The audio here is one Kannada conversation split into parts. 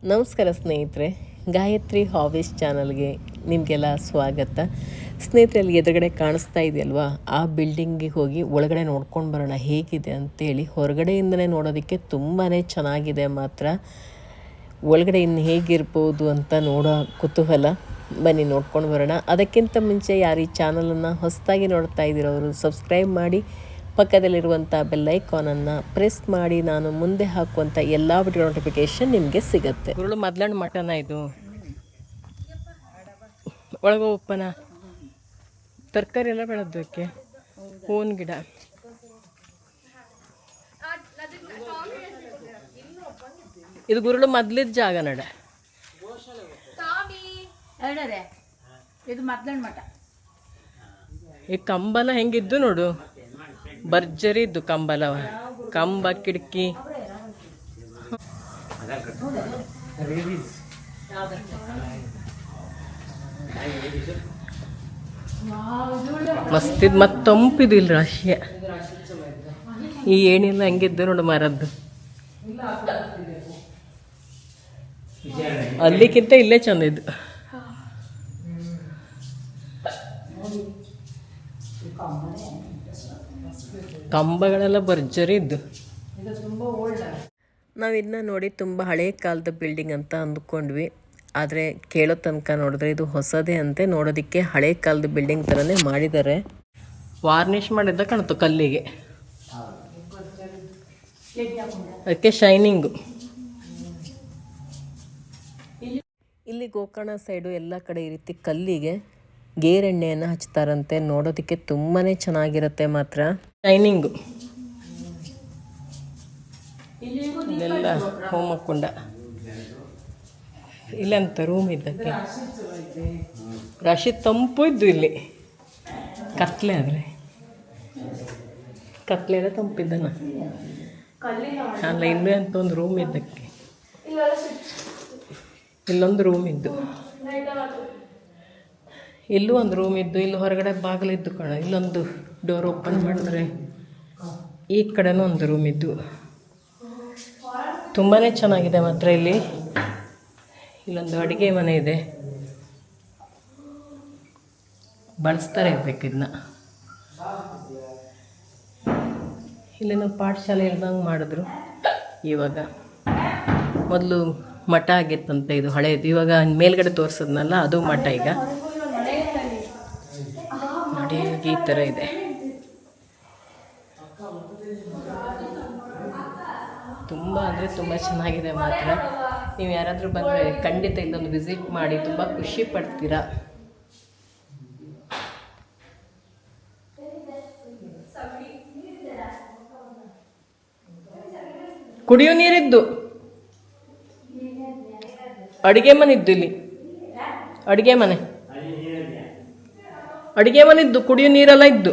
ನಮಸ್ಕಾರ ಸ್ನೇಹಿತರೆ, ಗಾಯತ್ರಿ ಹಾಬೀಸ್ ಚಾನಲ್ಗೆ ನಿಮಗೆಲ್ಲ ಸ್ವಾಗತ. ಸ್ನೇಹಿತರೆ, ಅಲ್ಲಿ ಎದುರುಗಡೆ ಕಾಣಿಸ್ತಾ ಇದೆಯಲ್ವಾ, ಆ ಬಿಲ್ಡಿಂಗಿಗೆ ಹೋಗಿ ಒಳಗಡೆ ನೋಡ್ಕೊಂಡು ಬರೋಣ ಹೇಗಿದೆ ಅಂತೇಳಿ. ಹೊರಗಡೆಯಿಂದಲೇ ನೋಡೋದಕ್ಕೆ ತುಂಬಾ ಚೆನ್ನಾಗಿದೆ, ಮಾತ್ರ ಒಳಗಡೆ ಇನ್ನು ಹೇಗಿರ್ಬೋದು ಅಂತ ನೋಡೋ ಕುತೂಹಲ. ಬನ್ನಿ ನೋಡ್ಕೊಂಡು ಬರೋಣ. ಅದಕ್ಕಿಂತ ಮುಂಚೆ ಯಾರು ಈ ಚಾನಲನ್ನು ಹೊಸದಾಗಿ ನೋಡ್ತಾ ಇದ್ದೀರೋರು ಸಬ್ಸ್ಕ್ರೈಬ್ ಮಾಡಿ, ಪಕ್ಕದಲ್ಲಿರುವಂಥ ಬೆಲ್ಲೈಕಾನನ್ನು ಪ್ರೆಸ್ ಮಾಡಿ, ನಾನು ಮುಂದೆ ಹಾಕುವಂಥ ಎಲ್ಲ ವಿಡಿಯೋ ನೋಟಿಫಿಕೇಷನ್ ನಿಮಗೆ ಸಿಗುತ್ತೆ. ಗುರುಳು ಮೊದಲಣ್ಣ ಮಟನ ಇದು ಒಳಗೆ ಉಪ್ಪನ ತರಕಾರಿ ಎಲ್ಲ ಬೆಳೆದಕ್ಕೆ ಹೂವಿನ ಗಿಡ. ಇದು ಗುರುಳು ಮೊದ್ಲಿದ್ದ ಜಾಗ ನಡ. ಇದು ಮೊದಲಣ್ಣ ಮಠ. ಈ ಕಂಬಲ ಹೆಂಗಿದ್ದು ನೋಡು, ಭರ್ಜರಿ ಇದ್ದು ಕಂಬಲ, ಕಂಬ ಕಿಟಕಿ. ಮಸ್ತಿದ್ ಮತ್ತು ತಂಪಿದು ಇಲ್ಲಿ ರಾಶಿಯ. ಈ ಏಣಿಲ್ಲ ಹೆಂಗಿದ್ದು ನೋಡು ಮರದ್ದು. ಅಲ್ಲಿಕ್ಕಿಂತ ಇಲ್ಲೇ ಚಂದ ಇದ್ದು. ಕಂಬಗಳೆಲ್ಲ ಭರ್ಜರಿ ಇದ್ದು. ನಾವಿನ್ನ ನೋಡಿ ತುಂಬ ಹಳೆ ಕಾಲದ ಬಿಲ್ಡಿಂಗ್ ಅಂತ ಅಂದ್ಕೊಂಡ್ವಿ, ಆದರೆ ಕೇಳೋ ತನಕ ನೋಡಿದ್ರೆ ಇದು ಹೊಸದೇ ಅಂತೆ. ನೋಡೋದಕ್ಕೆ ಹಳೆ ಕಾಲದ ಬಿಲ್ಡಿಂಗ್ ಥರನೇ ಮಾಡಿದ್ದಾರೆ. ವಾರ್ನಿಷ್ ಮಾಡಿದ್ದ ಕಾಣುತ್ತೆ ಕಲ್ಲಿಗೆ, ಅದಕ್ಕೆ ಶೈನಿಂಗು. ಇಲ್ಲಿ ಗೋಕರ್ಣ ಸೈಡು ಎಲ್ಲ ಕಡೆ ಈ ರೀತಿ ಕಲ್ಲಿಗೆ ಗೇರೆಣ್ಣೆಯನ್ನು ಹಚ್ತಾರಂತೆ. ನೋಡೋದಕ್ಕೆ ತುಂಬಾ ಚೆನ್ನಾಗಿರುತ್ತೆ, ಮಾತ್ರ ಶೈನಿಂಗು. ಇಲ್ಲೆಲ್ಲ ಹೋಮಕುಂಡ, ಇಲ್ಲಂತ ರೂಮ್ ಇದ್ದಕ್ಕೆ ರಾಶಿ ತಂಪು ಇದ್ದು. ಇಲ್ಲಿ ಕತ್ಲೆ ಆದರೆ ಕತ್ಲೆ ಎಲ್ಲ ತಂಪಿದ್ದನ ಅಲ್ಲ. ಇಲ್ಲೇ ಅಂತ ಒಂದು ರೂಮ್ ಇದ್ದಕ್ಕೆ ಇಲ್ಲೊಂದು ರೂಮ್ ಇದ್ದು, ಇಲ್ಲೂ ಒಂದು ರೂಮ್ ಇದ್ದು, ಇಲ್ಲಿ ಹೊರಗಡೆ ಬಾಗಿಲಿದ್ದು ಕಣ. ಇಲ್ಲೊಂದು ಡೋರ್ ಓಪನ್ ಮಾಡಿದ್ರೆ ಈ ಕಡೆನೂ ಒಂದು ರೂಮ್ ಇದ್ದು. ತುಂಬಾ ಚೆನ್ನಾಗಿದೆ ಮಾತ್ರ. ಇಲ್ಲೊಂದು ಅಡುಗೆ ಮನೆ ಇದೆ, ಬಳಸ್ತಾರೆ ಇರ್ಬೇಕು ಇದನ್ನ. ಇಲ್ಲಿನ ಪಾಠಶಾಲೆ ಇಲ್ದಂಗೆ ಮಾಡಿದ್ರು ಇವಾಗ. ಮೊದಲು ಮಠ ಆಗಿತ್ತಂತೆ, ಇದು ಹಳೇದು. ಇವಾಗ ಮೇಲ್ಗಡೆ ತೋರಿಸಿದ್ನಲ್ಲ, ಅದು ಮಠ. ಈಗ ನೋಡಿ ಈ ಥರ ಇದೆ. ತುಂಬ ಅಂದರೆ ತುಂಬ ಚೆನ್ನಾಗಿದೆ ಮಾತ್ರ. ನೀವು ಯಾರಾದರೂ ಬಂದರೆ ಖಂಡಿತ ಇಲ್ಲೊಂದು ವಿಸಿಟ್ ಮಾಡಿ, ತುಂಬ ಖುಷಿ ಪಡ್ತೀರಾ. ಕುಡಿಯೋ ನೀರಿದ್ದು, ಅಡುಗೆ ಮನೆ ಇದ್ದು. ಇಲ್ಲಿ ಅಡುಗೆ ಮನೆ ಇದ್ದು, ಕುಡಿಯೋ ನೀರೆಲ್ಲ ಇದ್ದು.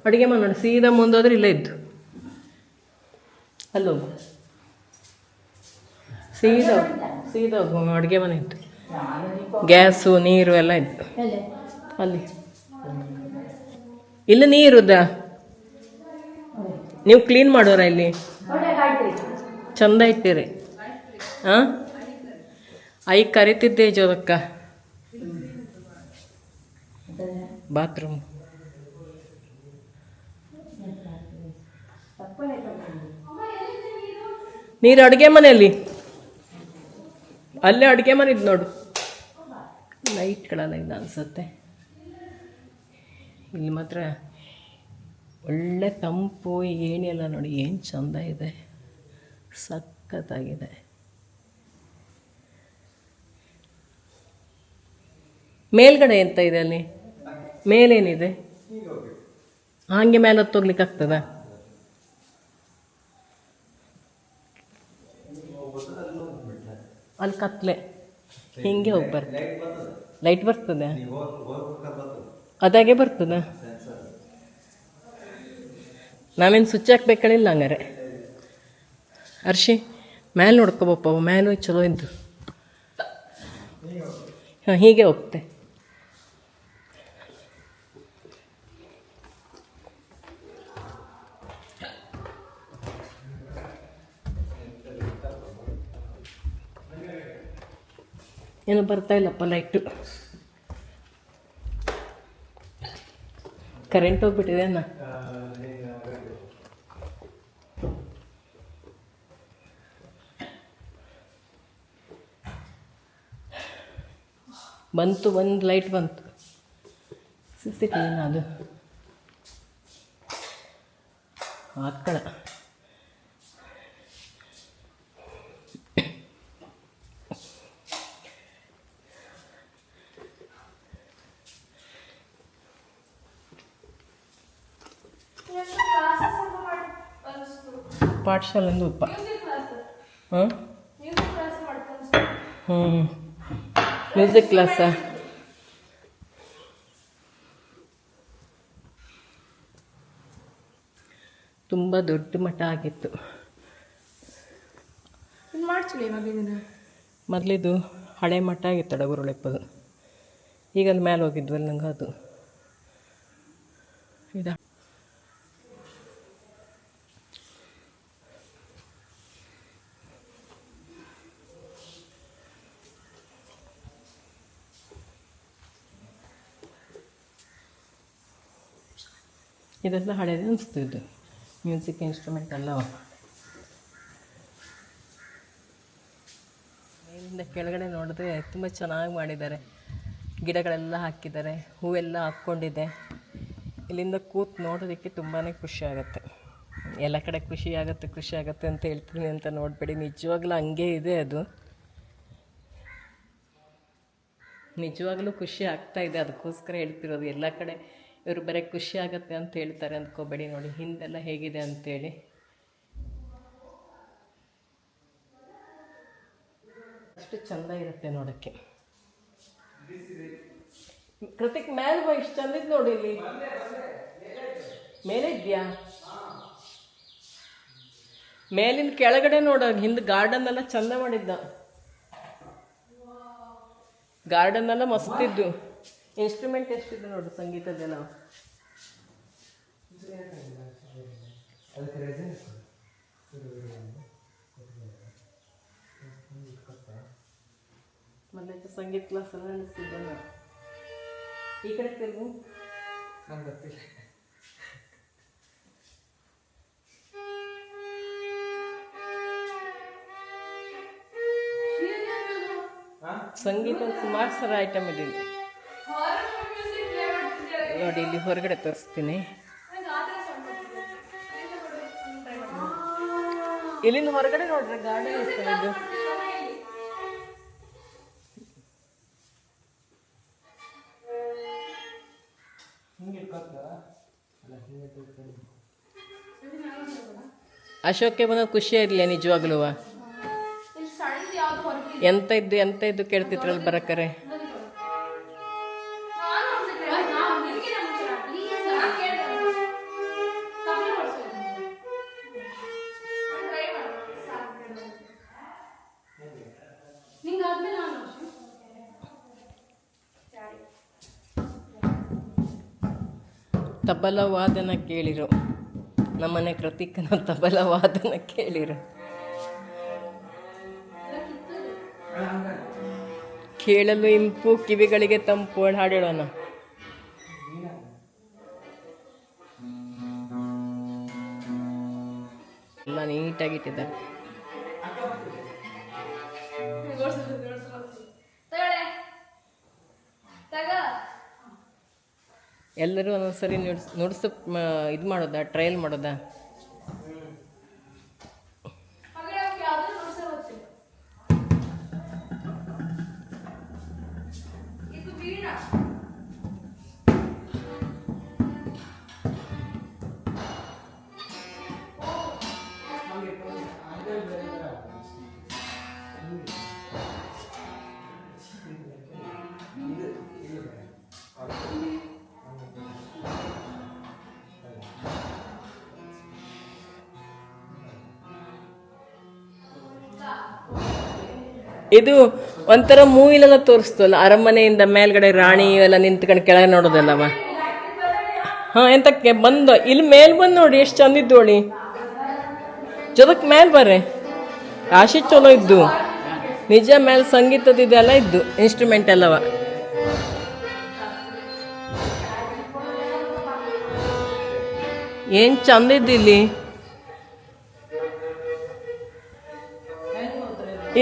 ಅಡುಗೆ ಮನೆ ನೋಡಿ, ಸೀದಾ ಮುಂದೋದ್ರೆ ಇಲ್ಲೇ ಇದ್ದು. ಅಲ್ಲೋಗು, ಸೀದಾ ಹೋಗು, ಅಡುಗೆ ಮನೆ ಇತ್ತು. ಗ್ಯಾಸು ನೀರು ಎಲ್ಲ ಇತ್ತು ಅಲ್ಲಿ. ಇಲ್ಲಿ ನೀರುದಾ ನೀವು ಕ್ಲೀನ್ ಮಾಡೋರ? ಇಲ್ಲಿ ಚಂದ ಇಟ್ಟಿರಿ. ಹಾಂ, ಐ ಕರಿತಿದ್ದೆ ಜೋದಕ್ಕ. ಬಾತ್ರೂಮ್ ನೀರು. ಅಡುಗೆ ಮನೆಯಲ್ಲಿ ಅಲ್ಲೇ ಅಡುಗೆ ಮನೆ ಇದ್ದು ನೋಡು. ಲೈಟ್ಗಳೆಲ್ಲ ಇಲ್ಲ ಅನಿಸುತ್ತೆ. ಇಲ್ಲಿ ಮಾತ್ರ ಒಳ್ಳೆ ತಂಪು. ಏಣಿ ಎಲ್ಲ ನೋಡಿ ಏನು ಚಂದ ಇದೆ, ಸಖತ್ತಾಗಿದೆ. ಮೇಲ್ಗಡೆ ಎಂತ ಇದೆ ಅಲ್ಲಿ? ಮೇಲೇನಿದೆ? ಹಾಗೆ ಮೇಲೆ ಹೊತ್ತೋಗ್ಲಿಕ್ಕೆ ಆಗ್ತದ? ಅಲ್ಲಿ ಕತ್ಲೆ, ಹಿಂಗೆ ಹೋಗಿ ಬರ್ತದೆ. ಲೈಟ್ ಬರ್ತದೆ, ಅದಾಗೆ ಬರ್ತದ. ನಾವೇನು ಸ್ವಿಚ್ ಹಾಕ್ಬೇಕಳಿಲ್ಲ ಹಂಗಾರೆ. ಅರ್ಷಿ ಮೇಲೆ ನೋಡ್ಕೊಬಪ್ಪ, ಮೇಲೂ ಚಲೋ ಇದ್ದು. ಹಾಂ, ಹೀಗೆ ಹೋಗ್ತೆ. ಏನು ಬರ್ತಾ ಇಲ್ಲಪ್ಪ ಲೈಟು. ಕರೆಂಟ್ ಹೋಗ್ಬಿಟ್ಟಿದೆ ಅಣ್ಣ. ಬಂತು, ಒಂದು ಲೈಟ್ ಬಂತು. CCTV ಅದು ಹಾಕಳ. ಪಾಠಶಾಲೆಂದು ಉಪ್ಪ. ಹಾಂ ಮ್ಯೂಸಿಕ್ ಕ್ಲಾಸಾ? ತುಂಬ ದೊಡ್ಡ ಮಠ ಆಗಿತ್ತು ಮೊದಲಿದು. ಹಳೆ ಮಠ ಆಗಿತ್ತು ಡಗುರುಳೆಪ್ಪದು. ಈಗ ಅಲ್ಲಿ ಮೇಲೆ ಹೋಗಿದ್ವಲ್ಲ ನಂಗೆ ಅದು ಇದು. ಇದೆಲ್ಲ ಹಳೇದು ಅನಿಸ್ತು. ಇದು ಮ್ಯೂಸಿಕ್ ಇನ್ಸ್ಟ್ರೂಮೆಂಟ್ ಅಲ್ಲವ. ಮೇಲಿಂದ ಕೆಳಗಡೆ ನೋಡಿದ್ರೆ ತುಂಬ ಚೆನ್ನಾಗಿ ಮಾಡಿದ್ದಾರೆ. ಗಿಡಗಳೆಲ್ಲ ಹಾಕಿದ್ದಾರೆ, ಹೂವೆಲ್ಲ ಹಾಕ್ಕೊಂಡಿದೆ. ಇಲ್ಲಿಂದ ಕೂತು ನೋಡೋದಕ್ಕೆ ತುಂಬಾ ಖುಷಿ ಆಗುತ್ತೆ. ಎಲ್ಲ ಕಡೆ ಖುಷಿ ಆಗುತ್ತೆ ಅಂತ ಹೇಳ್ತೀನಿ ಅಂತ ನೋಡಬೇಡಿ, ನಿಜವಾಗ್ಲೂ ಹಂಗೆ ಇದೆ. ಅದು ನಿಜವಾಗ್ಲೂ ಖುಷಿ ಆಗ್ತಾಯಿದೆ, ಅದಕ್ಕೋಸ್ಕರ ಹೇಳ್ತಿರೋದು. ಎಲ್ಲ ಕಡೆ ಇವರು ಬರೀ ಖುಷಿ ಆಗುತ್ತೆ ಅಂತ ಹೇಳ್ತಾರೆ ಅಂದ್ಕೋಬೇಡಿ. ನೋಡಿ ಹಿಂದೆಲ್ಲ ಹೇಗಿದೆ ಅಂತೇಳಿ. ಅಷ್ಟು ಚೆಂದ ಇರುತ್ತೆ ನೋಡೋಕ್ಕೆ. ಕೃತಿಕ್ ಮೇಲೆ ಬಾ, ಇಷ್ಟು ಚಂದಿದ್ದು ನೋಡಿ. ಇಲ್ಲಿ ಮೇಲೆ ಇದೆಯಾ? ಮೇಲಿನ ಕೆಳಗಡೆ ನೋಡ, ಹಿಂದೆ ಗಾರ್ಡನ್ ಎಲ್ಲ ಚಂದ ಮಾಡಿದ್ದ. ಗಾರ್ಡನ್ ಎಲ್ಲ ಮಸ್ತಿದ್ದು. ಇನ್ಸ್ಟ್ರೂಮೆಂಟ್ ಎಷ್ಟಿದೆ ನೋಡು ಸಂಗೀತದೆಲ್ಲ. ಮೊದಲೈತೆ ಸಂಗೀತ ಕ್ಲಾಸ್ ಎಲ್ಲ ನಡೆಸ್ತಿದ್ದ. ಈ ಕಡೆ ತಿರುಗು. ಸಂಗೀತ ಸುಮಾರು ಸರ ಐಟಮ್ ಇದೆ ನೋಡಿ. ಇಲ್ಲಿ ಹೊರಗಡೆ ತೋರಿಸ್ತೀನಿ. ಇಲ್ಲಿಂದ ಹೊರಗಡೆ ನೋಡ್ರಿ ಗಾರ್ಡನ್ ಇರ್ತದೆ. ಇದು ಅಶೋಕ್ಗೆ ಬಂದ ಖುಷಿ ಇರಲಿಲ್ಲ ನಿಜವಾಗ್ಲೂ. ಎಂತ ಇದ್ದು ಕೇಳ್ತಿದ್ರಲ್ಲ ಬರಕರೆ. ತಬಲ ವಾದನ ಕೇಳಿರು. ನಮ್ಮನೆ ಕೃತಿಕನ ತಬಲ ವಾದನ ಕೇಳಿರು. ಕೇಳಲು ಇಂಪು, ಕಿವಿಗಳಿಗೆ ತಂಪು. ಹಾಡೇಳೋಣ. ಎಲ್ಲ ನೀಟಾಗಿಟ್ಟಿದ್ದಾರೆ. ಎಲ್ಲರೂ ಒಂದೊಂದ್ಸರಿ ನುಡ್ಸು ಇದು ಮಾಡೋದಾ, ಟ್ರಯಲ್ ಮಾಡೋದಾ? ಇದು ಒಂಥರ ಮೂವಿಲೆಲ್ಲ ತೋರಿಸ್ತಲ್ಲ, ಅರಮನೆಯಿಂದ ಮೇಲ್ಗಡೆ ರಾಣಿ ಎಲ್ಲ ನಿಂತ್ಕೊಂಡು ಕೆಳಗೆ ನೋಡೋದಲ್ಲವ. ಹಾಂ, ಎಂತಕ್ಕೆ ಬಂದು ಇಲ್ಲಿ ಮೇಲೆ ಬಂದು ನೋಡಿ ಎಷ್ಟು ಚಂದಿದ್ದೋಳಿ. ಜೊದಕ್ಕೆ ಮೇಲೆ ಬರ್ರೆ, ರಾಶಿ ಚಲೋ ಇದ್ದು. ನಿಜ ಮೇಲೆ ಸಂಗೀತದ ಇದೆಲ್ಲ ಇದ್ದು ಇನ್ಸ್ಟ್ರೂಮೆಂಟ್ ಎಲ್ಲವ. ಏನು ಚಂದ ಇದ್ದಿಲ್ಲಿ.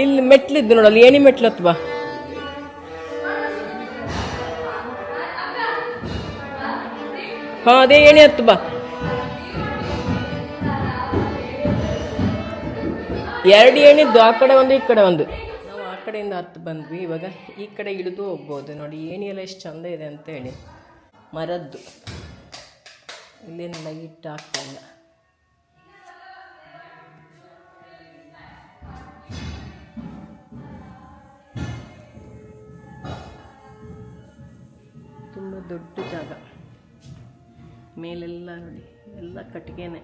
ಇಲ್ಲಿ ಮೆಟ್ಲಿದ್ದು ನೋಡಲ್ಲ, ಏಣಿ ಮೆಟ್ಲು ಹತ್ವಾ. ಹಾಂ ಅದೇ ಏಣಿ ಹತ್ತು ಬಾ. 2 ಏಣಿದ್ದು, ಆ ಕಡೆ ಒಂದು ಈ ಕಡೆ ಒಂದು. ನಾವು ಆ ಕಡೆಯಿಂದ ಹತ್ತು ಬಂದ್ವಿ. ಇವಾಗ ಈ ಕಡೆ ಇಳಿದು ಹೋಗ್ಬೋದು. ನೋಡಿ ಏಣಿ ಎಲ್ಲ ಎಷ್ಟು ಚಂದ ಇದೆ ಅಂತೇಳಿ. ಮರದ್ದು, ಇಲ್ಲೇನು ಲೈಟ್ ಆಗ್ತಾ ಇಲ್ಲ. ತುಂಬ ದೊಡ್ಡ ಜಾಗ. ಮೇಲೆಲ್ಲ ನೋಡಿ ಎಲ್ಲ ಕಟ್ಟಿಗೆನೆ.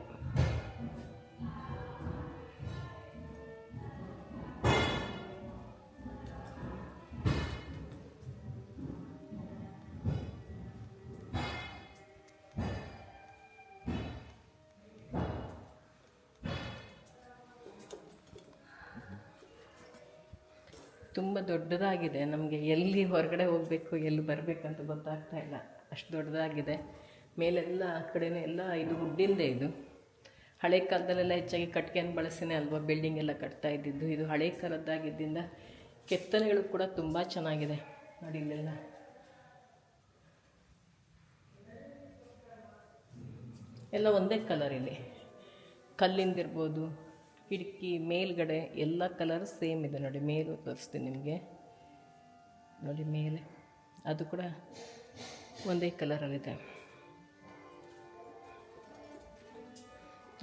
ತುಂಬ ದೊಡ್ಡದಾಗಿದೆ. ನಮಗೆ ಎಲ್ಲಿ ಹೊರಗಡೆ ಹೋಗಬೇಕು ಎಲ್ಲಿ ಬರಬೇಕಂತ ಗೊತ್ತಾಗ್ತಾ ಇಲ್ಲ, ಅಷ್ಟು ದೊಡ್ಡದಾಗಿದೆ. ಮೇಲೆಲ್ಲ ಆ ಕಡೆನೇ ಎಲ್ಲ ಇದು ವುಡ್ಡಿಂದೇ. ಇದು ಹಳೆ ಕಾಲದಲ್ಲೆಲ್ಲ ಹೆಚ್ಚಾಗಿ ಕಟ್ಟಿಗೆಯನ್ನು ಬಳಸಿನೇ ಅಲ್ವಾ ಬಿಲ್ಡಿಂಗ್ ಎಲ್ಲ ಕಟ್ತಾ ಇದ್ದಿದ್ದು. ಇದು ಹಳೆ ಕಾಲದ್ದಾಗಿದ್ದರಿಂದ ಕೆತ್ತನೆಗಳು ಕೂಡ ತುಂಬ ಚೆನ್ನಾಗಿದೆ. ನೋಡಿ ಇಲ್ಲೆಲ್ಲ ಎಲ್ಲ ಒಂದೇ ಕಲರ್. ಇಲ್ಲಿ ಕಲ್ಲಿಂದಿರ್ಬೋದು, ಕಿಟಕಿ ಮೇಲ್ಗಡೆ ಎಲ್ಲ ಕಲರ್ ಸೇಮ್ ಇದೆ. ನೋಡಿ ಮೇಲೂ ತೋರಿಸ್ತೀನಿ ನಿಮಗೆ. ನೋಡಿ ಮೇಲೆ ಅದು ಕೂಡ ಒಂದೇ ಕಲರಲ್ಲಿದೆ.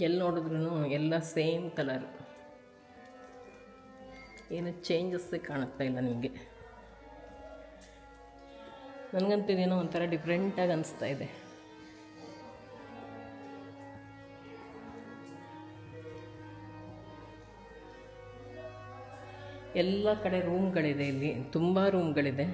ಎಲ್ಲಿ ನೋಡಿದ್ರೂ ಎಲ್ಲ ಸೇಮ್ ಕಲರ್, ಏನು ಚೇಂಜಸ್ಸೇ ಕಾಣುತ್ತಾ ಇಲ್ಲ ನಿಮಗೆ. ನನಗಂತೂ ಇದೇನೋ ಒಂಥರ ಡಿಫ್ರೆಂಟಾಗಿ ಅನಿಸ್ತಾ ಇದೆ. ಎಲ್ಲ ಕಡೆ ರೂಮ್ಗಳಿದೆ. ಇಲ್ಲಿ ತುಂಬ ರೂಮ್ಗಳಿದೆ.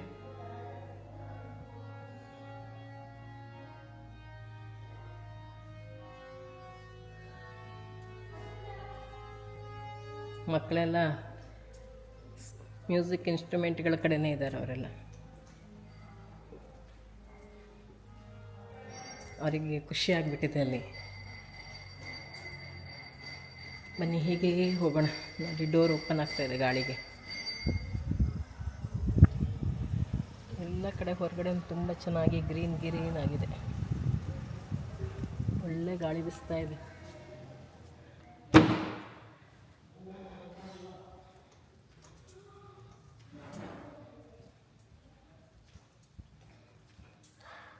ಮಕ್ಕಳೆಲ್ಲ ಮ್ಯೂಸಿಕ್ ಇನ್ಸ್ಟ್ರೂಮೆಂಟ್ಗಳ ಕಡೆನೇ ಇದ್ದಾರೆ. ಅವರೆಲ್ಲ ಅವರಿಗೆ ಖುಷಿ ಆಗಿಬಿಟ್ಟಿದೆ ಅಲ್ಲಿ. ಬನ್ನಿ ಹೀಗೆ ಹೋಗೋಣ. ನೋಡಿ ಡೋರ್ ಓಪನ್ ಆಗ್ತಾಯಿದೆ ಗಾಳಿಗೆ. ಎಲ್ಲ ಕಡೆ ಹೊರಗಡೆ ತುಂಬ ಚೆನ್ನಾಗಿ ಗ್ರೀನ್ ಆಗಿದೆ. ಒಳ್ಳೆ ಗಾಳಿ ಬೀಸ್ತಾ ಇದೆ.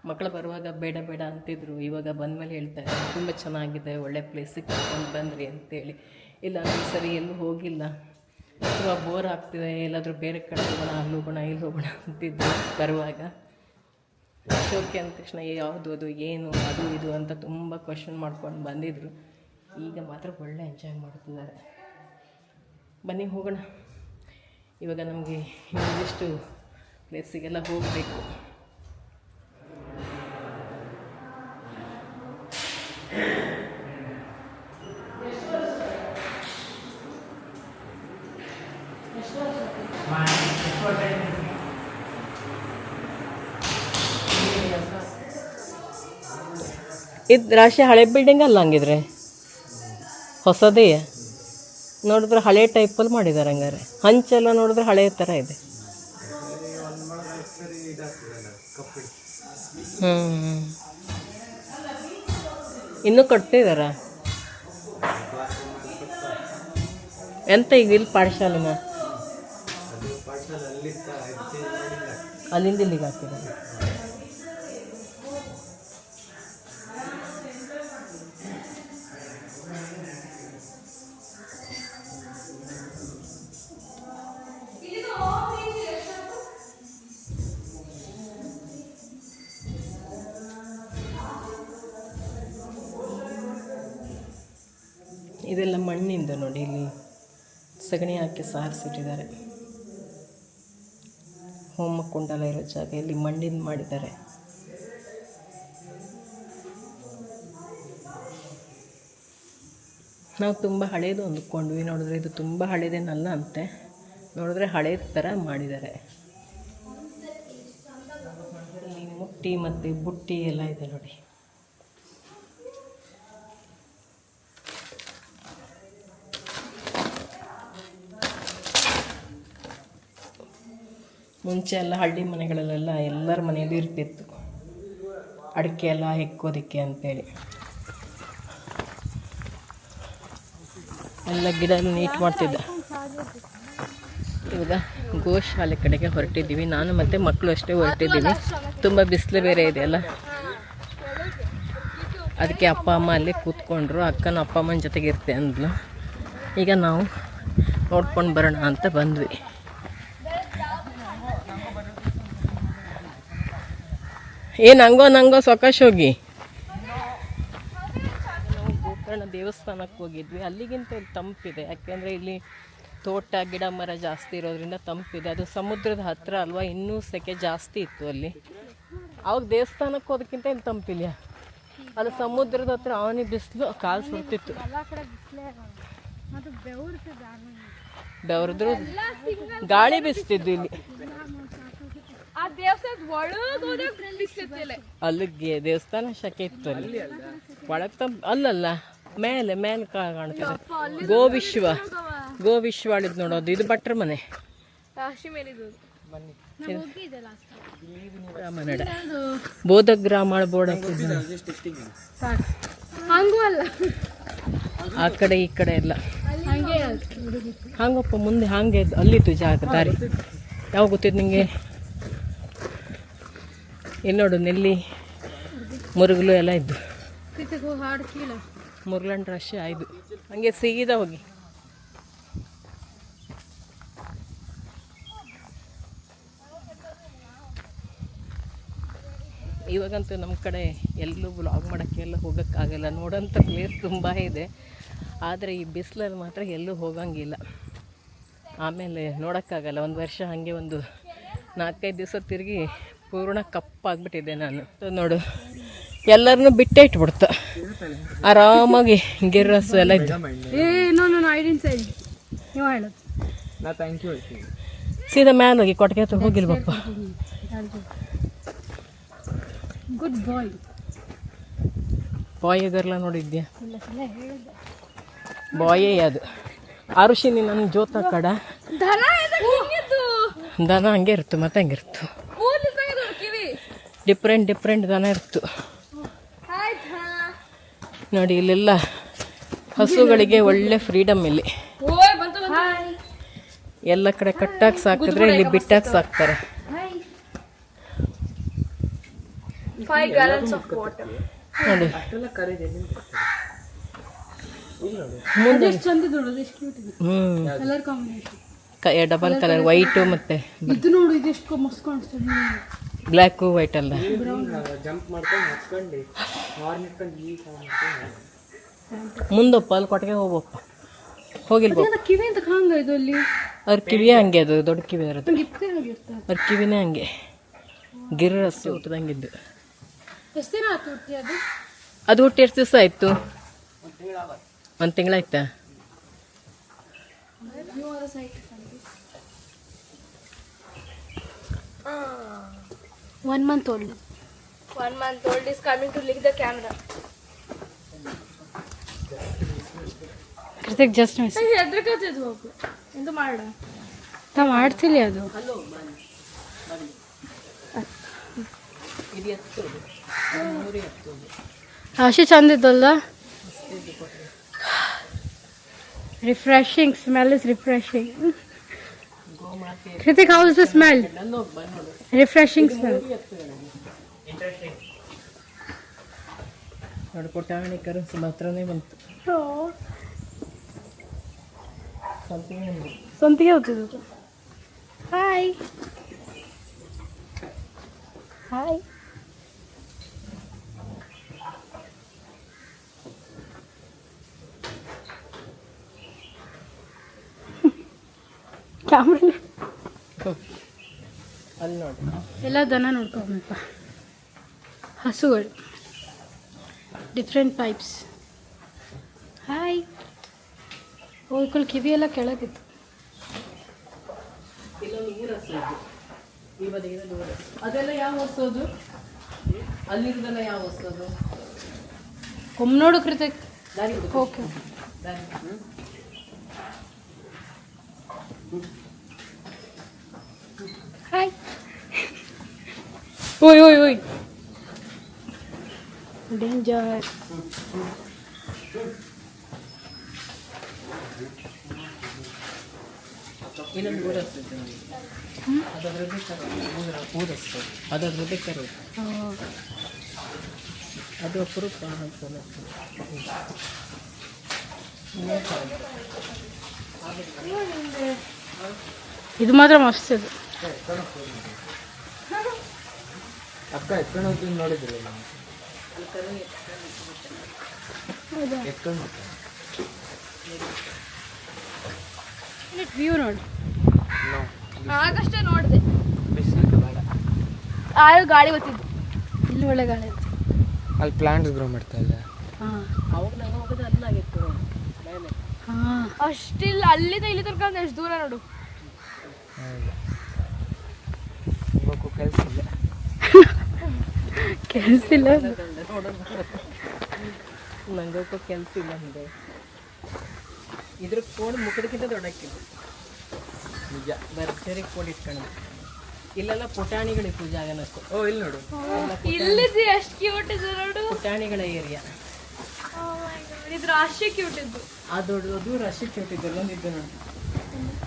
ಮಕ್ಕಳು ಬರುವಾಗ ಬೇಡ ಬೇಡ ಅಂತಿದ್ರು. ಇವಾಗ ಬಂದಮೇಲೆ ಹೇಳ್ತಾರೆ ತುಂಬ ಚೆನ್ನಾಗಿದೆ, ಒಳ್ಳೆ ಪ್ಲೇಸಿಗೆ ಕರ್ಕೊಂಡು ಬಂದ್ರಿ ಅಂತೇಳಿ. ಇಲ್ಲ ನಾನು ಸರಿ ಎಲ್ಲೂ ಹೋಗಿಲ್ಲ, ತುಂಬ ಬೋರ್ ಆಗ್ತಿದೆ, ಎಲ್ಲಾದರೂ ಬೇರೆ ಕಡೆ ಹೋಗೋಣ, ಅಲ್ಲಿ ಹೋಗೋಣ, ಇಲ್ಲಿ ಹೋಗೋಣ ಅಂತಿದ್ರು ಬರುವಾಗ. ಶೋಕೆ ಅಂದ ತಕ್ಷಣ ಯಾವುದು ಅದು ಏನು ಅದು ಇದು ಅಂತ ತುಂಬ ಕ್ವಶನ್ ಮಾಡ್ಕೊಂಡು ಬಂದಿದ್ದರು. ಈಗ ಮಾತ್ರ ಒಳ್ಳೆ ಎಂಜಾಯ್ ಮಾಡ್ತಿದ್ದಾರೆ. ಬನ್ನಿ ಹೋಗೋಣ. ಇವಾಗ ನಮಗೆ ಇನ್ನೊಂದಿಷ್ಟು ಪ್ಲೇಸಿಗೆಲ್ಲ ಹೋಗಬೇಕು. ಇದು ರಾಶಿ ಹಳೆ ಬಿಲ್ಡಿಂಗ್ ಅಲ್ಲ ಹಂಗಿದ್ರೆ, ಹೊಸದೇ ನೋಡಿದ್ರೆ ಹಳೆ ಟೈಪಲ್ಲಿ ಮಾಡಿದ್ದಾರೆ. ಹಂಗಾರೆ ಹಂಚೆಲ್ಲ ನೋಡಿದ್ರೆ ಹಳೆ ಥರ ಇದೆ. ಇನ್ನೂ ಕಟ್ತಿದಾರ ಎಂತ ಈಗ ಇಲ್ಲಿ ಪಾಠಶಾಲೆನ ಅಲ್ಲಿಂದ ಇಲ್ಲಿಗೆ ಹಾಕಿದ್ದಾರೆ. ಇದೆಲ್ಲ ಮಣ್ಣಿಂದ ನೋಡಿ, ಇಲ್ಲಿ ಸಗಣಿ ಹಾಕಿ ಸಾರಿಸಿಟ್ಟಿದ್ದಾರೆ. ಹೋಮ ಕುಂಡಲ ಇರೋ ಜಾಗ ಇಲ್ಲಿ ಮಣ್ಣಿಂದ ಮಾಡಿದ್ದಾರೆ. ನಾವು ತುಂಬ ಹಳೇದು ಅಂದ್ಕೊಂಡ್ವಿ, ನೋಡಿದ್ರೆ ಇದು ತುಂಬ ಹಳೇದೇನಲ್ಲ ಅಂತೆ. ನೋಡಿದ್ರೆ ಹಳೆ ಥರ ಮಾಡಿದ್ದಾರೆ. ಇಲ್ಲಿ ಮುಟ್ಟಿ ಮತ್ತು ಬುಟ್ಟಿ ಎಲ್ಲ ಇದೆ ನೋಡಿ. ಮುಂಚೆ ಎಲ್ಲ ಹಳ್ಳಿ ಮನೆಗಳಲ್ಲೆಲ್ಲ ಎಲ್ಲರ ಮನೆಯಲ್ಲೂ ಇರ್ತಿತ್ತು ಅಡಿಕೆ ಎಲ್ಲ ಹೆಕ್ಕೋದಕ್ಕೆ ಅಂತೇಳಿ. ಎಲ್ಲ ಗಿಡ ಎಲ್ಲ ನೀಟ್ ಮಾಡ್ತಿದ್ದ. ಇವಾಗ ಗೋಶಾಲೆ ಕಡೆಗೆ ಹೊರಟಿದ್ದೀವಿ. ನಾನು ಮತ್ತು ಮಕ್ಕಳು ಅಷ್ಟೇ ಹೊರಟಿದ್ದೀವಿ. ತುಂಬ ಬಿಸಿಲು ಬೇರೆ ಇದೆ ಅಲ್ಲ, ಅದಕ್ಕೆ ಅಪ್ಪ ಅಮ್ಮ ಅಲ್ಲಿ ಕೂತ್ಕೊಂಡ್ರು. ಅಕ್ಕನ ಅಪ್ಪ ಅಮ್ಮನ ಜೊತೆಗೆ ಇರ್ತೆ ಅಂದ್ಲು. ಈಗ ನಾವು ನೋಡ್ಕೊಂಡು ಬರೋಣ ಅಂತ ಬಂದ್ವಿ. ಏನು ಹಂಗೋ ಸೊಕಾಶ್ ಹೋಗಿ ನಾವು ಗೋಕರ್ಣ ದೇವಸ್ಥಾನಕ್ಕೆ ಹೋಗಿದ್ವಿ. ಅಲ್ಲಿಗಿಂತ ಇಲ್ಲಿ ತಂಪಿದೆ, ಯಾಕೆಂದರೆ ಇಲ್ಲಿ ತೋಟ ಗಿಡ ಮರ ಜಾಸ್ತಿ ಇರೋದ್ರಿಂದ ತಂಪಿದೆ. ಅದು ಸಮುದ್ರದ ಹತ್ತಿರ ಅಲ್ವಾ, ಇನ್ನೂ ಸೆಕೆ ಜಾಸ್ತಿ ಇತ್ತು ಅಲ್ಲಿ. ಅವಾಗ ದೇವಸ್ಥಾನಕ್ಕೆ ಹೋದಕ್ಕಿಂತ ಇಲ್ಲಿ ತಂಪಿಲ್ಲ. ಅದು ಸಮುದ್ರದ ಹತ್ರ ಅವನಿ ಬಿಸಿಲು ಕಾಲು ಸುಡ್ತಿತ್ತು. ಬೆವ್ರದ್ರು ಗಾಳಿ ಬಿಸ್ತಿದ್ದು ಇಲ್ಲಿ. ಅಲ್ಲಿಗೆ ದೇವಸ್ಥಾನ ಶಕೆ ಇತ್ತು ಅಲ್ಲಿ. ಒಳಗೆ ಅಲ್ಲಲ್ಲ ಮೇಲೆ ಕಾಣ್ತಿದೆ. ಗೋವಿಶ್ವ ಅಳಿದ್ ನೋಡೋದು. ಇದು ಭಟ್ರ ಮನೆ. ರಾಮನಡ ಬೋಧಗ್ರಾಮ ಬೋರ್ಡ್ ಹಾಕಿದ್ರು. ಆ ಕಡೆ ಈ ಕಡೆ ಎಲ್ಲ ಹಂಗಪ್ಪ ಮುಂದೆ ಹಾಗೆ ಅಲ್ಲಿತ್ತು ಜಾಗ ದಾರಿ. ಯಾವ ಗೊತ್ತಿತ್ತು ನಿಂಗೆ? ಇಲ್ಲಿ ನೋಡು, ನೆಲ್ಲಿ ಮುರುಗಲು ಎಲ್ಲ ಇದ್ದು. ಮುರುಗಲನ್ ರಶ್ ಆಯ್ತು. ಹಂಗೆ ಸೀದಾ ಹೋಗಿ. ಇವಾಗಂತೂ ನಮ್ಮ ಕಡೆ ಎಲ್ಲೂ ವ್ಲಾಗ್ ಮಾಡೋಕ್ಕೆ ಎಲ್ಲ ಹೋಗೋಕ್ಕಾಗಲ್ಲ. ನೋಡೋಂಥ ಪ್ಲೇಸ್ ತುಂಬ ಇದೆ, ಆದರೆ ಈ ಬಿಸಿಲಲ್ಲಿ ಮಾತ್ರ ಎಲ್ಲೂ ಹೋಗೋಂಗಿಲ್ಲ. ಆಮೇಲೆ ನೋಡೋಕ್ಕಾಗಲ್ಲ. ಒಂದು ವರ್ಷ ಹಾಗೆ ಒಂದು 4-5 ದಿವಸ ತಿರುಗಿ ಪೂರ್ಣ ಕಪ್ಪಾಗ್ಬಿಟ್ಟಿದ್ದೆ ನಾನು. ನೋಡು, ಎಲ್ಲರನ್ನೂ ಬಿಟ್ಟೇ ಇಟ್ಬಿಡ್ತು. ಆರಾಮಾಗಿ ಗಿರ್ರಸ್ಸು ಎಲ್ಲ ಇತ್ತು. ಸೀದಾ ಮ್ಯಾಲ ಹೋಗಿ ಕೊಟ್ಟಿಗೆ ಹತ್ರ ಹೋಗಿಲ್ವಪ್ಪ. ಗುಡ್ ಬಾಯ್. ಬಾಯ್ ಗರ್ಲ ನೋಡಿದ್ಯಾ? ಬಾಯೇ ಅದು. ಅರುಷಿನಿ ನನ್ನ ಜೋತ ಕಡ ದನ ಹಂಗೆ ಇರ್ತು, ಮತ್ತೆ ಹಂಗಿರ್ತು. ಡಿಫ್ರೆಂಟ್ ದನ ಇರ್ತು ನೋಡಿ. ಇಲ್ಲೆಲ್ಲ ಹಸುಗಳಿಗೆ ಒಳ್ಳೆ ಫ್ರೀಡಮ್. ಇಲ್ಲಿ ಎಲ್ಲ ಕಡೆ ಕಟ್ಟಾಗಿ ಸಾಕಿದ್ರೆ ಇಲ್ಲಿ ಬಿಟ್ಟಾಗಿ ಸಾಕ್ತಾರೆ. ನೋಡಿ ಮುಂದೆ ಡಬಲ್ ಕಲರ್ ವೈಟು ಮತ್ತೆ ಬ್ಲ್ಯಾಕು ವೈಟ್ ಅಲ್ಲ. ಮುಂದಪ್ಪ ಅಲ್ಲಿ ಕೊಟ್ಟಿಗೆ ಹೋಗಪ್ಪ. ಹೋಗಿಲ್ವ? ಅವ್ರ ಕಿವಿಯೇ ಹಂಗೆ, ಅದು ದೊಡ್ಡ ಕಿವಿ ಇರೋದು. ಅವ್ರ ಕಿವಿನೇ ಹಂಗೆ ಗಿರ್ರಸ್ಸು ಹುಟ್ಟದಂಗಿದ್ದು. ಅದು ಹುಟ್ಟಿ ಎಷ್ಟು ದಿವಸ ಆಯಿತು? 1 ತಿಂಗಳಾಯ್ತಾ? One month old is coming to lick the camera. Kritik just miss. ಹೆದರ್ಕತ್ತಿದ್ವು ಹೋಗು ಎಂದು ಮಾಡ. ನಾ ಮಾಡ್ತಿಲ್ಲ ಅದು. ಅಷ್ಟು ಚಂದ ಇದ್ದಲ್ಲ. Refreshing smell is refreshing. Kritik, how is the smell? Refreshing smell. ನೋಡಿ, ಪುಟಾಣಿ ಕರಸು ಮಾತ್ರನೇ ಬಂತು. ಸಂತಿಗೆ ಹೋಗ್ತಿದ್ದು. Hi hi. ಕ್ಯಾಮ್ರಾ ಅಲ್ಲಿ ನೋಡಿ, ಎಲ್ಲ ದನ ನೋಡ್ಕೊಬೇಕಪ್ಪ. ಹಸುಗಳು, ಡಿಫ್ರೆಂಟ್ ಟೈಪ್ಸ್. ಹಾಯ್. ಓ, ಕಿವಿ ಎಲ್ಲ ಕೆಳಗಿತ್ತು. ಊರ ಹಸೋದು, ಈ ಬದಿಗಿರೋದು ಊರ. ಅದೆಲ್ಲ ಯಾವ ಹೊಸೋದು? ಅಲ್ಲಿರೋದೆಲ್ಲ ಯಾವ ಹೊಸೋದು? ಒಮ್ಮೆ ನೋಡು ಕೃತಿಕ್. ದಾರಿ ಓಕೆ. ಹಾಯ್. ಓಯ್ ಓಯ್ ಓಯ್, ಡೇಂಜರ್. ಇನ್ನೊಂದು ಊರ ಹಸೋದು ನೋಡಿ, ಅದಾದ್ರದ್ದೇ ಊರ ಹಸೋದು, ಅದಾದ್ರದ್ದೇ ಕರು, ಅದು ಅಪರೂಪ ಅಂತಲ್ಲ. ಇದು ಮಾತ್ರ ಮಸ್ತ್ ಇದು. ಅಕ್ಕ ಎತ್ಕೊಂಡು ಹೋಗ್ತೀನಿ ನೋಡಿದ್ರಿ ವ್ಯೂ ನೋಡಿ. ಆಗಷ್ಟೇ ನೋಡಿದೆ, ಬಿಸಿಲಿಕ್ಕೆ ಬೇಡ. ಗಾಳಿ ಗೊತ್ತಿದ್ದು, ಇಲ್ಲಿ ಒಳ್ಳೆ ಗಾಳಿ ಇತ್ತು. ಅಲ್ಲಿ ಪ್ಲಾಂಟ್ಸ್ ಗ್ರೋ ಮಾಡ್ತಾ ಇಲ್ಲ. ಹಾಂ ಅವಾಗ ನಂಗೆ ಹೋಗೋದು ಅಲ್ಲಾಗಿತ್ತು ಮೇಲೆ. ಹಾಂ, ಅಷ್ಟಿಲ್ಲ, ಅಲ್ಲಿಂದ ಇಲ್ಲಿ ತನಕ ಅಂದ್ರೆ ಎಷ್ಟು ದೂರ ನೋಡು. ಹೋಗೋಕ್ಕೂ ಕೆಲಸ ಇಲ್ಲ. ಕೆಲಸ ಇಲ್ಲ ನಂಗೋಕ್ಕೂ ಕೆಲಸ ಇಲ್ಲ ಹಿಂದೆ. ಇದ್ರ ಕೋಡ್ ಮುಖದಕ್ಕಿಂತ ದೊಡ್ಡಕ್ಕಿಲ್ಲ ನಿಜ. ಭರ್ಜರಿ ಕೋಡ್ ಇಟ್ಕೊಂಡು ಇಲ್ಲೆಲ್ಲ ಪುಟಾಣಿಗಳಿತ್ತು ಜಾಗನಕ್ಕೂ. ಓ ಇಲ್ಲಿ ನೋಡು, ಇಲ್ಲಿದ್ದು ಎಷ್ಟು ಕ್ಯೂಟ್ ಇದೆ ನೋಡು. ಪುಟಾಣಿಗಳ ಏರಿಯಾ. ಇದ್ರ ಅಷ್ಟೇ ಕ್ಯೂಟ್ ಇದ್ದು. ಆ ದೊಡ್ಡದು ರಶಿ ಕೆಟ್ಟಿದ್ದು ಅಲ್ಲೊಂದಿದ್ದು ನೋಡಿ,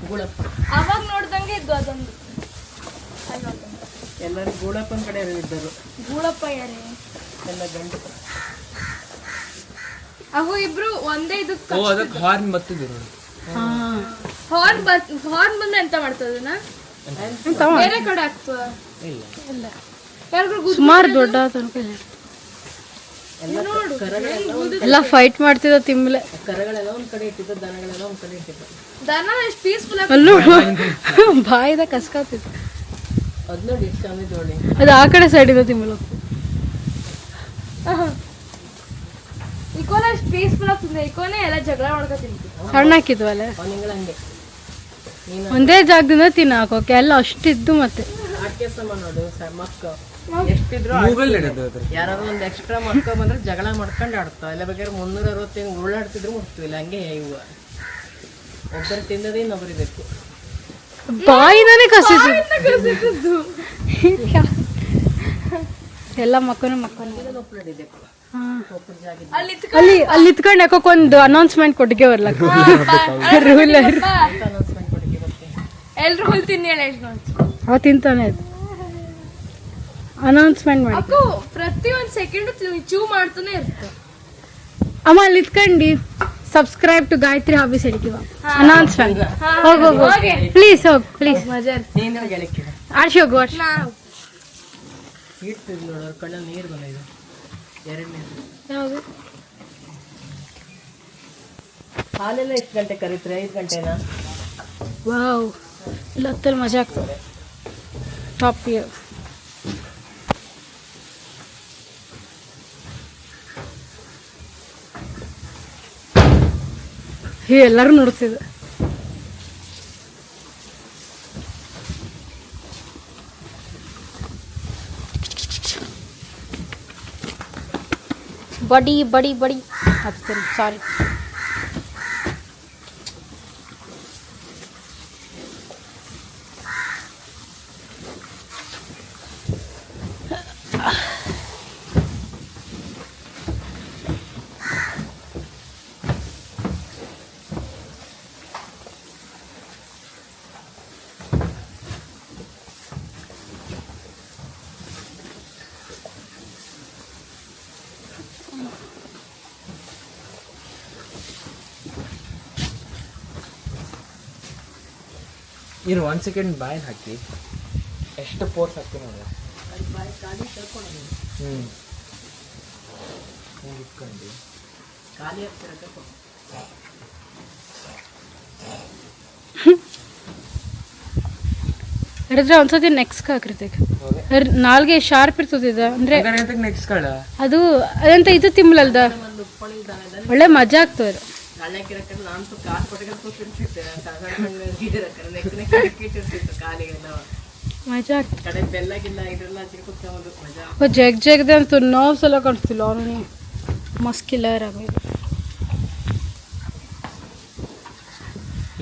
ಗೂಳಪ್ಪ. ಅವಾಗ ನೋಡ್ದಂಗೆ ಇದ್ದು ಅದೊಂದು. ಎಲ್ಲರೂ ಗೂಳಪ್ಪನ ಕಡೆ ಇದ್ದರು, ಗೂಳಪ್ಪ ಯಾರೇ ಎಲ್ಲ ಗಂಡು. ಅವು ಇಬ್ರು ಒಂದೇ ಇದು. ಓ ಅದಕ್ಕೆ ಹಾರ್ನ್ ಬತ್ತಿದ್ದು ನೋಡಿ. ಹಾರ್ನ್ ಬಂದ್ರೆ ಎಂತ ಮಾಡ್ತದನ ಬೇರೆ ಕಡೆ ಆಗ್ತದ ಇಲ್ಲ ಇಲ್ಲ, ಸುಮಾರು ದೊಡ್ಡ ಎಲ್ಲ ಫೈಟ್ ಮಾಡ್ತಿದ್ದ ತಿಮ್ಮಲೆ. ಕರಗಳೆಲ್ಲ ಒಂದ್ ಕಡೆ ಇಟ್ಟಿದ್ದು, ದನಗಳೆಲ್ಲ ಒಂದ್ ಕಡೆ ಇಟ್ಟಿದ್ದು. ದನ ಎಷ್ಟು ಪೀಸ್ಫುಲ್ ಅಲ್ಲೂ ಬಾಯಿದ ಕಸ್ಕಾತಿತ್ತು. ಅದ್ ನೋಡಿ ಎಷ್ಟು ಚಂದ ನೋಡಿ. ಅದು ಆ ಕಡೆ ಸೈಡ್ ಇದೆ ತಿಮ್ಮಲು. ಇಕೋನ ಎಷ್ಟು ಪೀಸ್ಫುಲ್ ಆಗ್ತದೆ. ಇಕೋನೇ ಎಲ್ಲ ಜಗಳ ಮಾಡ್ಕೊತಿಂತು. ಸಣ್ಣ ಹಾಕಿದ್ವು ಅಲ್ಲ, ಅವನಿಂಗಳ ಹಂಗೆ ಒಂದೇ ಜಾಗದಿಂದ ತಿನ್ನಾಕೋಕೆ ಎಲ್ಲ ಅಷ್ಟಿದ್ದು. ಮತ್ತೆ ಆಟ್ಕೆಸಮ್ಮ ನೋಡು, ಮಕ್ಕ ಎಷ್ಟಿದ್ರು ಗೂಗಲ್ ಇಡೋದು ಅದ್ರ. ಯಾರು ಒಂದ್ ಎಕ್ಸ್ಟ್ರಾ ಮಕ್ಕ ಬಂದ್ರೆ ಜಗಳ ಮಾಡ್ಕೊಂಡು ಆಡ್ತಾವ. ಎಲ್ಲ ಬೇಕಾದ್ರೆ 360 ಉರುಳಾಡ್ತಿದ್ರು ಮುಟ್ತಿಲ್ಲ. ಹಂಗೆ ಇವು ಒಬ್ಬರು ತಿನ್ನೋದೇ ಇನ್ನೊಬ್ಬರಿಗೆ ಬೇಕು. ಬಾಯಿನೇ ಕಸಿದ್ದು ಎಲ್ಲ ಮಕ್ಕನು ಒಪ್ಪಳಿದೆ ಅಲ್ಲಿ ಇತ್ಕೊಂಡು ಯಾಕೊಂದು ಅನೌನ್ಸ್ಮೆಂಟ್ ಕೊಟ್ಟಿಗೆ ಬರ್ಲಕ್ಕ ರೂಲ್ ಅನೌನ್ಸ್ಮೆಂಟ್ ಕೊಟ್ಟಿಗೆ ಬರ್ತೀನಿ. ಎಲ್ರು ಹುಲ್ ತಿನ್ನಿ ಅವ ತಿಂತಾನೆ ಅನೌನ್ಸ್ಮೆಂಟ್ ಮಾಡಿ. ಪ್ರತಿ ಒಂದು ಸೆಕೆಂಡ್ ಚೂ ಮಾಡ್ತಾನೆ ಇರ್ತ. ಅಮ್ಮ ಅಲ್ಲಿ ಇತ್ಕಂಡು ಸಬ್ಸ್ಕ್ರೈಬ್ ಟು ಗಾಯತ್ರಿ ಹಾಬೀಸ್ ಅಡಿಗೆ ಅನೌನ್ಸ್ಮೆಂಟ್. ಹೋಗು ಪ್ಲೀಸ್, ಹೋಗು ಪ್ಲೀಸ್. ನೀನು ಗೆಳಕ್ಕೆ ಆರ್ಶಿ ಹೋಗು. ಇಡ್ತಿದ್ ನೋಡು, ಅವ್ರ ಕಣ್ಣಲ್ಲಿ ನೀರು ಬಂದಿದೆ. ಎರಡನೇ ಯಾವುದು ಹಾಲೆಲ್ಲ ಎಷ್ಟು ಗಂಟೆ ಕರೀತೀರಿ? 5 ಗಂಟೆನಾ? ವಾವ್, ಇಲ್ಲ ಹೊತ್ತಲ್ಲಿ ಮಜಾ ಆಗ್ತದೆ. ಟಾಪ್ ಇಯರ್ ಎಲ್ಲರೂ ನೋಡ್ತಿದ್ದೆ. ಬಡಿ ಬಡಿ ಬಡಿ ಹಚ್ತೀನಿ, ಸಾರಿ. ಇರು 1 ಸೆಕೆಂಡ್ ಬಾಯಲ್ಲಿ ಹಾಕಿ ಎಷ್ಟು ಫೋರ್ಸ್ ಹಾಕ್ತೀನಿ ನೋಡಿ. ಇಟ್ಕೊಂಡು ಖಾಲಿ ಆಗ್ತಿರತ್ತೆ. ಹಿಡಿದ್ರೆ ಒಂದ್ಸತಿ ನೆಕ್ಸ್ಟ್ ಹಾಕಿರ್ತೇವೆ. ನಾಲ್ಗೆ ಶಾರ್ಪ್ ಇರ್ತದ ಅಂದ್ರೆ ನೆಕ್ಸ್ಟ್ ಕಳ ಅದು ಅದಂತ ಇದು ತಿಮ್ಮಲಲ್ದ ಒಳ್ಳೆ ಮಜಾ ಆಗ್ತದೆ. ಸಣ್ಣಕ್ಕಿರಕ್ಕೆ ನಾನಂತೂ ಕಾಲು ಕೊಟ್ಟಗಂತ ಕೂತಿರ್ತಿದ್ದೆ ಸಣ್ಣ ನೆಕ್ಕಿನ ಕಡಕಿಟ್ಟಿರ್ತಿತ್ತು ಕಾಲಿಗೆಲ್ಲ ಮಜಾ ಆಗ್ತದೆ ಕಡೆ ಬೆಲ್ಲಗಿಲ್ಲ ಇದೆಲ್ಲ ಹಚ್ಚಿ ಕುತ್ಕೊಂಡು ಮಜಾ ಜಗ್ ಜಗ್ದೆ ಅಂತೂ ನೋವ್ಸ್ ಎಲ್ಲ ಕಾಣಿಸ್ತಿಲ್ಲ ಅವನು ಮಸ್ತ್ ಕಿಲ್ಲರ್ ಆಗೋದು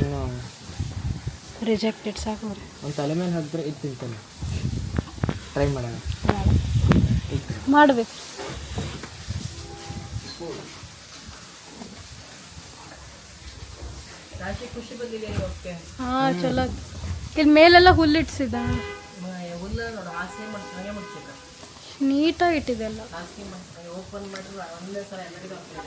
ಇನ್ನು ರಿಜೆಕ್ಟೆಡ್ ಸಾಕು ಒಂದು ತಲೆ ಮೇಲೆ ಹಾಕಿದ್ರೆ ಇದು ತಿಂತಾನೆ ಟ್ರೈ ಮಾಡೋಣ ಮಾಡಬೇಕು ರಾಶಿ ಖುಷಿ ಬಂದಿದೆ ಓಕೆ ಹಾಂ ಚಲೋ ಇಲ್ಲಿ ಮೇಲೆಲ್ಲ ಹುಲ್ಲಿಡ್ಸಿದ ಹುಲ್ಲ ನೋಡು ಹಾಸಿಗೆ ಮಾಡ್ತಾನೆ ಮಾಡ್ತಿದ್ದ ನೀಟಾಗಿ ಇಟ್ಟಿದೆ ಎಲ್ಲ ಹಾಸಿಗೆ ಮಾಡ್ತಾನೆ ಓಪನ್ ಮಾಡಿದ್ರೆ ಒಂದೇ ಸಲ ಎಲ್ಲರಿಗೂ ಆಗ್ತದೆ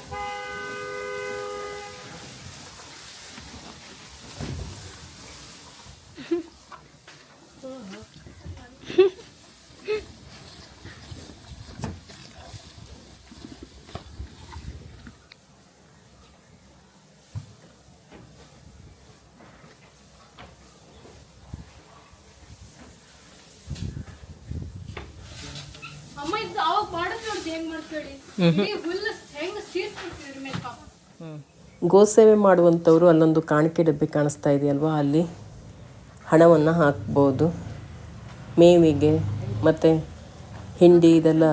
ಅಮ್ಮ ಇದು ಅವಾಗ ಮಾಡೋದು ನೋಡಿ ಹೆಂಗ್ ಮಾಡ್ಕೊಳ್ಳಿ ಹುಲ್ಲು ಹೆಂಗ್ ಸೀರ್ಸ್ಬಿಡ್ತೀವಿ ಮೇಲೆ ಪಾಪ ಗೋಸೇವೆ ಮಾಡುವಂಥವ್ರು ಅಲ್ಲೊಂದು ಕಾಣಿಕೆ ಡಬ್ಬಿ ಕಾಣಿಸ್ತಾ ಇದೆಯಲ್ವಾ ಅಲ್ಲಿ ಹಣವನ್ನು ಹಾಕ್ಬೋದು ಮೇವಿಗೆ ಮತ್ತು ಹಿಂಡಿ ಇದೆಲ್ಲ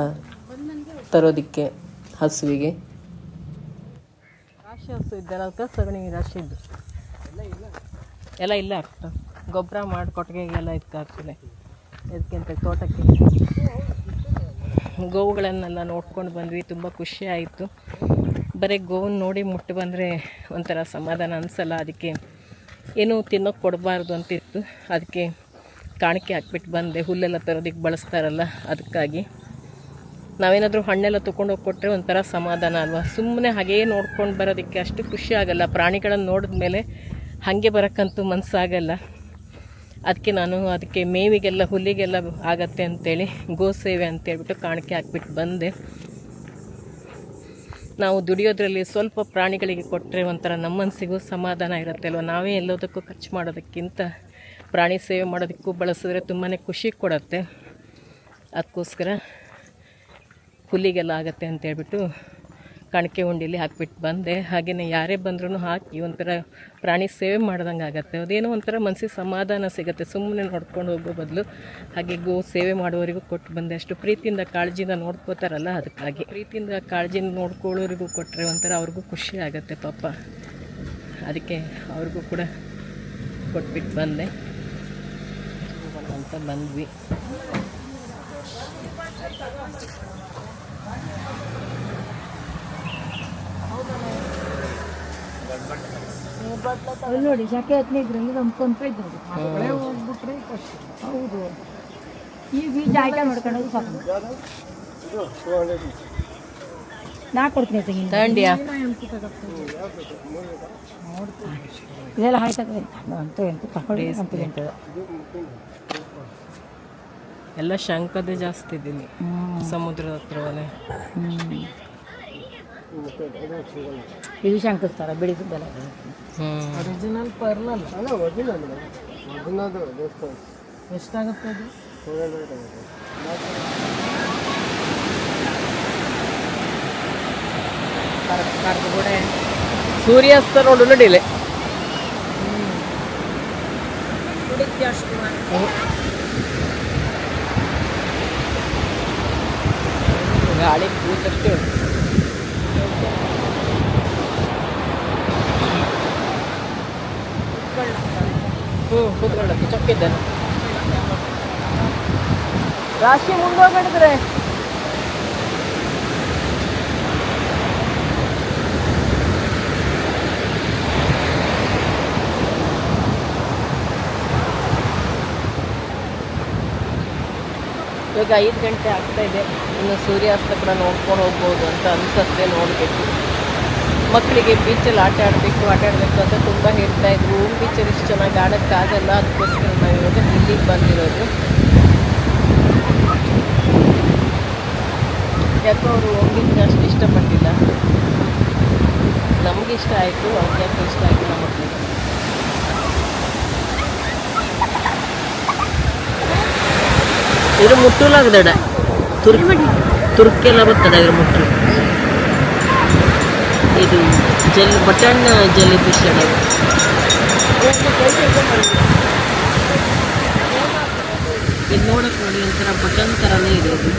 ತರೋದಕ್ಕೆ ಹಸುವಿಗೆ ರಾಶಿ ಹಸು ಇದ್ದಲ್ಲ ಸಗಣಿ ರಾಶಿ ಇದ್ದು ಎಲ್ಲ ಇಲ್ಲ ಆಗ್ತದೆ ಗೊಬ್ಬರ ಮಾಡಿ ಕೊಟ್ಟಿಗೆಗೆಲ್ಲ ಇದ್ದಾಗ್ತದೆ ಇದಕ್ಕಿಂತ ತೋಟಕ್ಕೆ ಗೋವುಗಳನ್ನೆಲ್ಲ ನೋಡ್ಕೊಂಡು ಬಂದ್ವಿ ತುಂಬ ಖುಷಿ ಆಯಿತು ಬರೀ ಗೋವನ್ನು ನೋಡಿ ಮುಟ್ಟು ಬಂದರೆ ಒಂಥರ ಸಮಾಧಾನ ಅನಿಸಲ್ಲ ಅದಕ್ಕೆ ಏನೂ ತಿನ್ನೋಕೆ ಕೊಡಬಾರ್ದು ಅಂತಿತ್ತು ಅದಕ್ಕೆ ಕಾಣಿಕೆ ಹಾಕ್ಬಿಟ್ಟು ಬಂದೆ ಹುಲ್ಲೆಲ್ಲ ತರೋದಕ್ಕೆ ಬಳಸ್ತಾರಲ್ಲ ಅದಕ್ಕಾಗಿ ನಾವೇನಾದರೂ ಹಣ್ಣೆಲ್ಲ ತೊಗೊಂಡೋಗಿ ಕೊಟ್ಟರೆ ಒಂಥರ ಸಮಾಧಾನ ಅಲ್ವಾ ಸುಮ್ಮನೆ ಹಾಗೇ ನೋಡ್ಕೊಂಡು ಬರೋದಕ್ಕೆ ಅಷ್ಟು ಖುಷಿ ಆಗಲ್ಲ ಪ್ರಾಣಿಗಳನ್ನು ನೋಡಿದ ಮೇಲೆ ಹಾಗೆ ಬರೋಕ್ಕಂತೂ ಮನಸ್ಸಾಗಲ್ಲ ಅದಕ್ಕೆ ನಾನು ಅದಕ್ಕೆ ಮೇವಿಗೆಲ್ಲ ಹುಲ್ಲಿಗೆಲ್ಲ ಆಗತ್ತೆ ಅಂತೇಳಿ ಗೋಸೇವೆ ಅಂತೇಳ್ಬಿಟ್ಟು ಕಾಣಿಕೆ ಹಾಕ್ಬಿಟ್ಟು ಬಂದೆ ನಾವು ದುಡಿಯೋದ್ರಲ್ಲಿ ಸ್ವಲ್ಪ ಪ್ರಾಣಿಗಳಿಗೆ ಕೊಟ್ಟರೆ ಒಂಥರ ನಮ್ಮ ಮನಸ್ಸಿಗೂ ಸಮಾಧಾನ ಇರುತ್ತೆ ಅಲ್ವ ನಾವೇ ಎಲ್ಲದಕ್ಕೂ ಖರ್ಚು ಮಾಡೋದಕ್ಕಿಂತ ಪ್ರಾಣಿ ಸೇವೆ ಮಾಡೋದಕ್ಕೂ ಬಳಸಿದ್ರೆ ತುಂಬಾ ಖುಷಿ ಕೊಡುತ್ತೆ ಅದಕ್ಕೋಸ್ಕರ ಹುಲ್ಲಿಗೆಲ್ಲ ಆಗತ್ತೆ ಅಂತೇಳ್ಬಿಟ್ಟು ಕಾಣಿಕೆ ಉಂಡಿಲಿ ಹಾಕ್ಬಿಟ್ಟು ಬಂದೆ ಹಾಗೆಯೇ ಯಾರೇ ಬಂದ್ರೂ ಹಾಕಿ ಒಂಥರ ಪ್ರಾಣಿ ಸೇವೆ ಮಾಡ್ದಂಗೆ ಆಗುತ್ತೆ ಅದೇನೋ ಒಂಥರ ಮನಸ್ಸಿಗೆ ಸಮಾಧಾನ ಸಿಗುತ್ತೆ ಸುಮ್ಮನೆ ನೋಡ್ಕೊಂಡು ಹೋಗೋ ಬದಲು ಹಾಗೆ ಗೋ ಸೇವೆ ಮಾಡೋರಿಗೂ ಕೊಟ್ಟು ಬಂದೆ ಅಷ್ಟು ಪ್ರೀತಿಯಿಂದ ಕಾಳಜಿಯಿಂದ ನೋಡ್ಕೋತಾರಲ್ಲ ಅದಕ್ಕಾಗಿ ಪ್ರೀತಿಯಿಂದ ಕಾಳಜಿಯಿಂದ ನೋಡ್ಕೊಳ್ಳೋರಿಗೂ ಕೊಟ್ಟರೆ ಒಂಥರ ಅವ್ರಿಗೂ ಖುಷಿ ಆಗುತ್ತೆ ಪಾಪ ಅದಕ್ಕೆ ಅವ್ರಿಗೂ ಕೂಡ ಕೊಟ್ಬಿಟ್ಟು ಬಂದೆ ಅಂತ ಬಂದ್ವಿ ನೋಡಿ ಶಾಖೆ ಹತ್ತನೇ ಇದ್ರಲ್ಲಿ ನಂಬ್ಕೊಂತ ಇದ್ದದ್ದು ಹೋಗ್ಬಿಟ್ರೆ ಹೌದು ಈ ಬೀಜ ಐಟಮ್ ಮಾಡ್ಕೊಳ್ಳೋದು ಸಾಕು ನಾ ಕೊಡ್ತೀನಿ ತೆಗಿನ ತಗೊಂಡ್ಯಾ ಇದೆಲ್ಲ ಆಯ್ತದೆ ಅಂತೂ ಎಂಟು ತಗೊಂಡು ಎಲ್ಲ ಶಂಕದೇ ಜಾಸ್ತಿ ಇದ್ದೀನಿ ಸಮುದ್ರದ ಹತ್ರವೇ ಇದು ಶಂಕಿಸ್ತಾರ ಬೆಳೆದಿದ್ದಲ್ಲ ಒರಿಜಿನಲ್ ಪರ್ಲ್ ಅಲ್ಲ ಎಷ್ಟಾಗುತ್ತೆ ಅದು ಕರ್ಗೂಡೆ ಸೂರ್ಯಾಸ್ತ ನೋಡು ನಡಿಲೆ ಗಾಳಿ ಕೂತಷ್ಟೇ ಉಂಟು ಕೂತ್ಕೊಳ್ಳಕ್ಕೆ ಚೊಕ್ಕಿದ್ದಾನೆ ರಾಶಿ ಮುಂದೋಗ್ಬಿಟ್ಟಿದ್ರೆ ಇವಾಗ 5 ಗಂಟೆ ಆಗ್ತಾ ಇದೆ ಇನ್ನು ಸೂರ್ಯಾಸ್ತ ಕೂಡ ನೋಡ್ಕೊಂಡು ಹೋಗ್ಬೋದು ಅಂತ ಅನಿಸುತ್ತೆ ನೋಡಬೇಕು ಮಕ್ಕಳಿಗೆ ಬೀಚಲ್ಲಿ ಆಟ ಆಡಬೇಕು ಅಂತ ತುಂಬ ಹೇಳ್ತಾಯಿದ್ರು ಬೀಚಲ್ಲಿ ಇಷ್ಟು ಚೆನ್ನಾಗಿ ಆಡೋಕ್ಕಾಗಲ್ಲ ಅದಕ್ಕೋಸ್ಕರ ನಾವು ಇವಾಗ ಇಲ್ಲಿಗೆ ಬಂದಿರೋದು ಯಾಕೋ ಅವರು ಹೋಗಿದ್ದು ಅಷ್ಟು ಇಷ್ಟಪಟ್ಟಿಲ್ಲ ನಮಗೆ ಇಷ್ಟ ಆಯಿತು ಅವ್ರಿಗೆ ಯಾಕೆ ಇಷ್ಟ ಆಗಿಲ್ಲ ಮಕ್ಕಳಿಗೆ ಇದ್ರ ಮುಟ್ಟಲಾಗದಡ ತುರ್ಕೆಲ್ಲ ಬರ್ತದೆ ಇದ್ರ ಮುಟ್ಟಲು ಇದು ಬಟನ್ ಜೆಲ್ಲಿ ಫಿಶ್ ಅಣ್ಣ. ಇದು ನೋಡಕ್ಕೆ ನೋಡಿ ಒಂಥರ ಬಟನ್ ಥರನೇ ಇದೆ ಇದು.